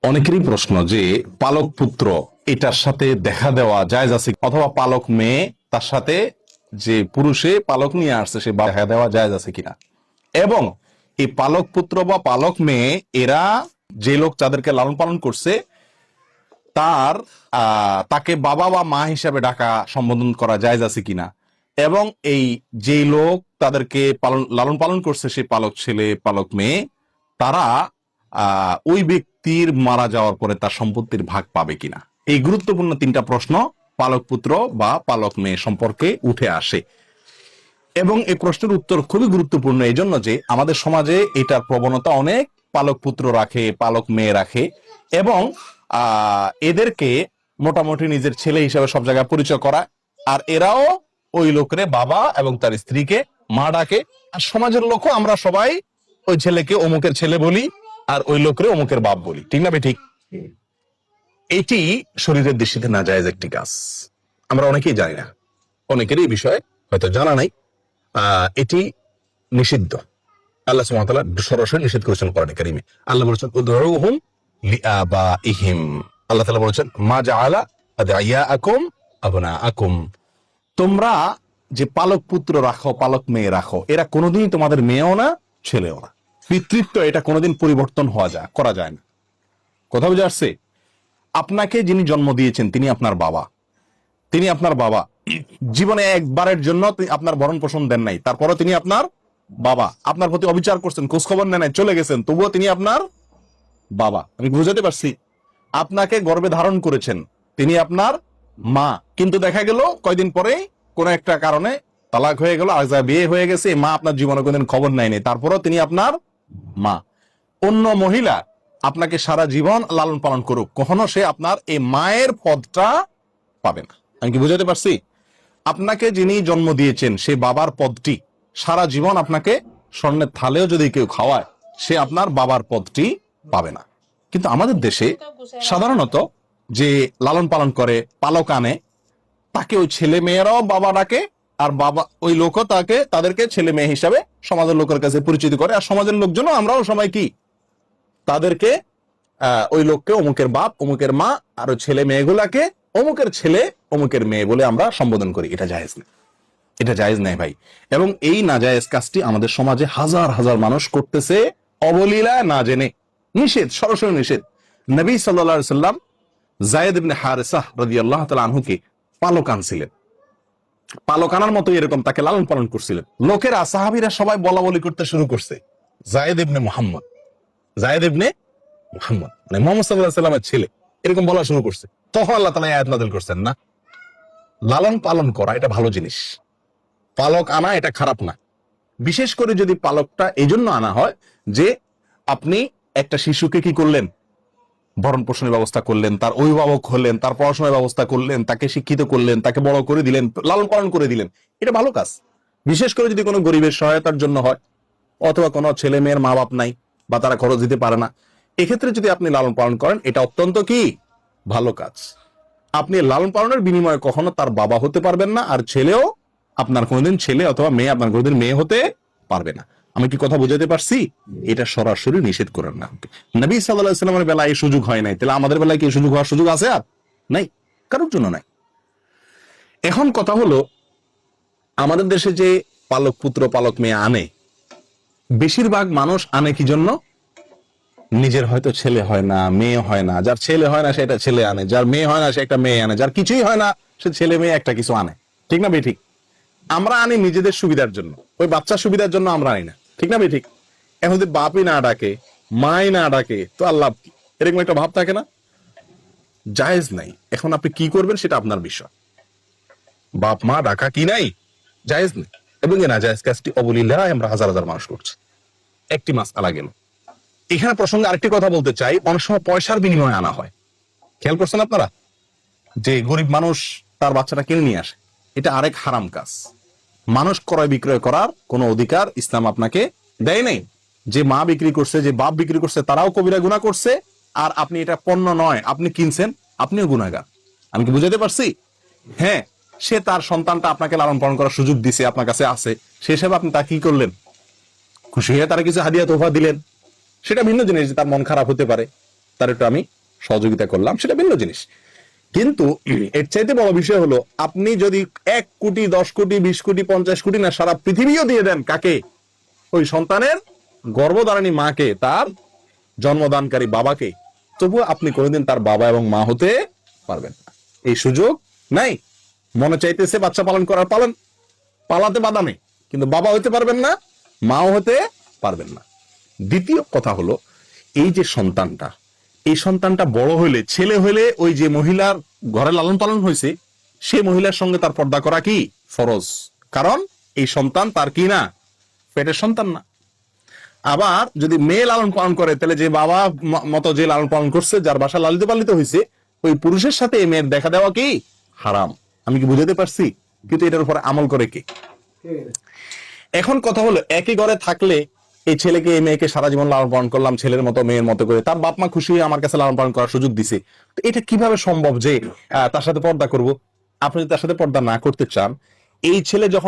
অনেকেরই প্রশ্ন যে পালক পুত্র এটার সাথে দেখা দেওয়া জায়েজ আছে, অথবা পালক মেয়ে তার সাথে যে পুরুষে পালক নিয়ে আসছে সে দেখা দেওয়া জায়েজ আছে কিনা, এবং এই পালক পুত্র বা পালক মেয়ে এরা যে লোক যাদেরকে লালন পালন করছে তার তাকে বাবা বা মা হিসাবে ডাকা সম্বোধন করা জায়েজ আছে কিনা, এবং এই যে লোক তাদেরকে লালন পালন করছে সে পালক ছেলে পালক মেয়ে তারা ওই ব্যক্তির মারা যাওয়ার পরে তার সম্পত্তির ভাগ পাবে কিনা, এই গুরুত্বপূর্ণ তিনটা প্রশ্ন পালক পুত্র বা পালক মেয়ে সম্পর্কে উঠে আসে। এবং এই প্রশ্নের উত্তর খুবই গুরুত্বপূর্ণ এই জন্য যে আমাদের সমাজে এটার প্রবণতা অনেক, পালক পুত্র রাখে পালক মেয়ে রাখে, এবং এদেরকে মোটামুটি নিজের ছেলে হিসেবে সব জায়গায় পরিচয় করা, আর এরাও ওই লোকের বাবা এবং তার স্ত্রীকে মা ডাকে, আর সমাজের লোকও আমরা সবাই ওই ছেলেকে অমুকের ছেলে বলি আর ওই লোকের অমুকের বাপ বলি, ঠিক না ঠিক? এটি শরীরের দৃষ্টিতে নাজায়েজ একটি কাজ, আমরা অনেকেই জানি না, অনেকেরই এই বিষয়ে হয়তো জানা নাই। এটি নিষিদ্ধ, আল্লাহ সুবহানাহু ওয়া তাআলা সরাসরি নিষেধ করেছেন কোরআনে কারীমে। আল্লাহ বলেছেন উদউহুম লিআবাইহিম, আল্লাহ তাআলা বলেছেন মা জাআলা আদইয়াআকুম আবনাআকুম, তোমরা যে পালক পুত্র রাখো পালক মেয়ে রাখো এরা কোনোদিনই তোমাদের মেয়েও না ছেলেও না, পিতৃত্ব এটা কোনোদিন পরিবর্তন করা যায় না। কথা বুঝে আসছে? আপনাকে যিনি জন্ম দিয়েছেন তিনি আপনার বাবা, তিনি আপনার বাবা, জীবনে একবারের জন্য আপনার ভরণ পোষণ দেন নাই, তারপরও তিনি আপনার বাবা, আপনার প্রতি অবিচার করছেন, খোঁজ খবর নেন নাই, চলে গেছেন, তবুও তিনি আপনার বাবা। আমি বুঝাতে পারছি? আপনাকে গর্ভে ধারণ করেছেন, তিনি আপনার মা, কিন্তু দেখা গেল কয়দিন পরে কোন একটা কারণে তালাক হয়ে গেল, আজ বিয়ে হয়ে গেছে, মা আপনার জীবনে কোনদিন খবর নেয়নি, তারপরও তিনি আপনার মা। অন্য মহিলা আপনাকে সারা জীবন লালন পালন করুক, কখনো সে আপনার এই মায়ের পদটা পাবে না। আমি কি বুঝাতে পারছি? আপনাকে যিনি জন্ম দিয়েছেন সে বাবার পদটি সারা জীবন আপনাকে স্বর্ণের থালেও যদি কেউ খাওয়ায় সে আপনার বাবার পদটি পাবে না। কিন্তু আমাদের দেশে সাধারণত যে লালন পালন করে পালক আনে তাকে ওই ছেলে মেয়েরাও বাবা ডাকে, আর বাবা ওই লোকও তাদেরকে ছেলে মেয়ে হিসাবে সমাজের লোকের কাছে পরিচিত করে, আর সমাজের লোকজনও আমরাও সবাই কি তাদেরকে ওই লোককে অমুকের বাপ অমুকের মা, আর ওই ছেলে মেয়েগুলাকে অমুকের ছেলে অমুকের মেয়ে বলে আমরা সম্বোধন করি। এটা জায়েজ না, এটা জায়েজ নাই ভাই। এবং এই নাজায়েজ কাজটি আমাদের সমাজে হাজার হাজার মানুষ করতেছে অবলীলা, না জেনে। নিষেধ, সরাসরি নিষেধ। নবী সাল্লাল্লাহু আলাইহি সাল্লাম যায়েদ ইবনে হারেসাহ রাদিয়াল্লাহু তাআলা আনহুকে পালক আনছিলেন, পালক আনার মতো এরকম তাকে লালন পালন করছিলেন। লোকেরা সাহাবীরা সবাই বলা বলি করতে শুরু করছে যায়েদ ইবনে মুহাম্মদ, যায়েদ ইবনে মুহাম্মদ, মানে মুহাম্মদ সাল্লাল্লাহু আলাইহি সাল্লামের ছেলে, এরকম বলা শুরু করছে। তখন আল্লাহ তাআলা আয়াত নাযিল করছেন, না, লালন পালন করা এটা ভালো জিনিস, পালক আনা এটা খারাপ না। বিশেষ করে যদি পালকটা এই জন্য আনা হয় যে আপনি একটা শিশুকে কি করলেন, ভরণ পোষণের ব্যবস্থা করলেন, তার অভিভাবক হলেন, তার পড়াশোনার ব্যবস্থা করলেন, তাকে শিক্ষিত করলেন, তাকে বড় করে দিলেন, লালন পালন করে দিলেন, এটা ভালো কাজ। বিশেষ করে যদি কোনো গরিবের সহায়তার জন্য হয়, অথবা কোনো ছেলে মেয়ের মা বাপ নাই বা তারা খরচ দিতে পারে না, এক্ষেত্রে যদি আপনি লালন পালন করেন এটা অত্যন্ত কি ভালো কাজ। আপনি লালন পালনের বিনিময়ে কখনো তার বাবা হতে পারবেন না, আর ছেলেও আপনার কোনোদিন ছেলে অথবা মেয়ে আপনার কোনোদিন মেয়ে হতে পারবে না। আমি কি কথা বুঝাতে পারছি? এটা সরাসরি নিষেধ করেন না। নবী সাল্লাল্লাহু আলাইহি সাল্লামের বেলায় এই সুযোগ হয় নাই, তাহলে আমাদের বেলায় কি সুযোগ হওয়ার সুযোগ আছে? আর নাই, কারোর জন্য নাই। এখন কথা হলো, আমাদের দেশে যে পালক পুত্র পালক মেয়ে আনে, বেশিরভাগ মানুষ আনে কি জন্য? নিজের হয়তো ছেলে হয় না, মেয়ে হয় না, যার ছেলে হয় না সেটা ছেলে আনে, যার মেয়ে হয় না সে একটা মেয়ে আনে, যার কিছুই হয় না সে ছেলে মেয়ে একটা কিছু আনে, ঠিক না ঠিক? আমরা আনি নিজেদের সুবিধার জন্য, ওই বাচ্চার সুবিধার জন্য আমরা আনি না, ঠিক না ঠিক? এখন যদি বাপই না ডাকে মাই না ডাকে তো আল্লাহ কি, এরকম একটা ভাব থাকে না? জায়েজ নাই। এখন আপনি কি করবেন সেটা আপনার বিষয়, বাপ মা ডাকা কি নাই, জায়েজ নেই। এবং না জায়েজ কাজটি অবলীলায় আমরা হাজার হাজার মানুষ করছি। একটি মাসআলা গেল। এখানে প্রসঙ্গে আরেকটি কথা বলতে চাই, অনেক সময় পয়সার বিনিময়ে আনা হয়, খেয়াল করছেন আপনারা? যে গরিব মানুষ তার বাচ্চাটা কিনে নিয়ে আসে, এটা আরেক হারাম কাজ। মানুষ ক্রয় বিক্রয় করার কোনো অধিকার ইসলাম আপনাকে দেয় নাই। যে মা বিক্রি করছে, যে বাপ বিক্রি করছে, তারাও কবিরা গুনাহ করছে, আর আপনি এটা পণ্য নয় আপনি কিনছেন, আপনিও গুনাহগার। আমি কি বুঝাতে পারছি? হ্যাঁ, সে তার সন্তানটা আপনাকে লালন পালন করার সুযোগ দিছে, আপনার কাছে আছে, সে হিসাবে আপনি তা কি করলেন? খুশি হয়ে তারা কিছু হাদিয়া তোফা দিলেন, সেটা ভিন্ন জিনিস, তার মন খারাপ হতে পারে, তার একটু আমি সহযোগিতা করলাম, সেটা ভিন্ন জিনিস। কিন্তু এর চাইতে বড় বিষয় হলো, আপনি যদি 1 কোটি 10 কোটি 20 কোটি 50 কোটি না সারা পৃথিবীও দিয়ে দেন, কাকে? ওই সন্তানের গর্ভধারিণী মাকে, তার জন্মদানকারী বাবাকে, তবুও আপনি কোনোদিন তার বাবা এবং মা হতে পারবেন না। এই সুযোগ নাই। মনে চাইতেছে বাচ্চা পালন করার, পালাতে বাধা নেই, কিন্তু বাবা হতে পারবেন না, মাও হতে পারবেন না। দ্বিতীয় কথা হলো, এই যে সন্তানটা, এই সন্তানটা বড় হইলে, ছেলে হইলে, ওই যে মহিলার ঘরে লালন পালন হয়েছে, সেই মহিলার সঙ্গে তার পর্দা করা কি ফরজ, কারণ এই সন্তান তার কি না, পেটের সন্তান না। আবার যদি মেয়ে লালন পালন করে, তাহলে যে বাবা মতো যে লালন পালন করছে, যার বাসা লালিত পালিত হয়েছে, ওই পুরুষের সাথে এই মেয়ের দেখা দেওয়া কি হারাম। আমি কি বুঝাতে পারছি? কিন্তু এটার উপরে আমল করে কে? এখন কথা হলো, একই ঘরে থাকলে এই ছেলেকে এই মেয়েকে সারা জীবন লালন পালন করলাম, ছেলের মতো মেয়ের মতো করে, তার বাপ মা খুশি হয়ে আমার কাছে লালন পালন করার সুযোগ দিছে, তো এটা কিভাবে সম্ভব যে তার সাথে পর্দা করব? আপনি যদি তার সাথে পর্দা না করতে চান, এই ছেলে যখন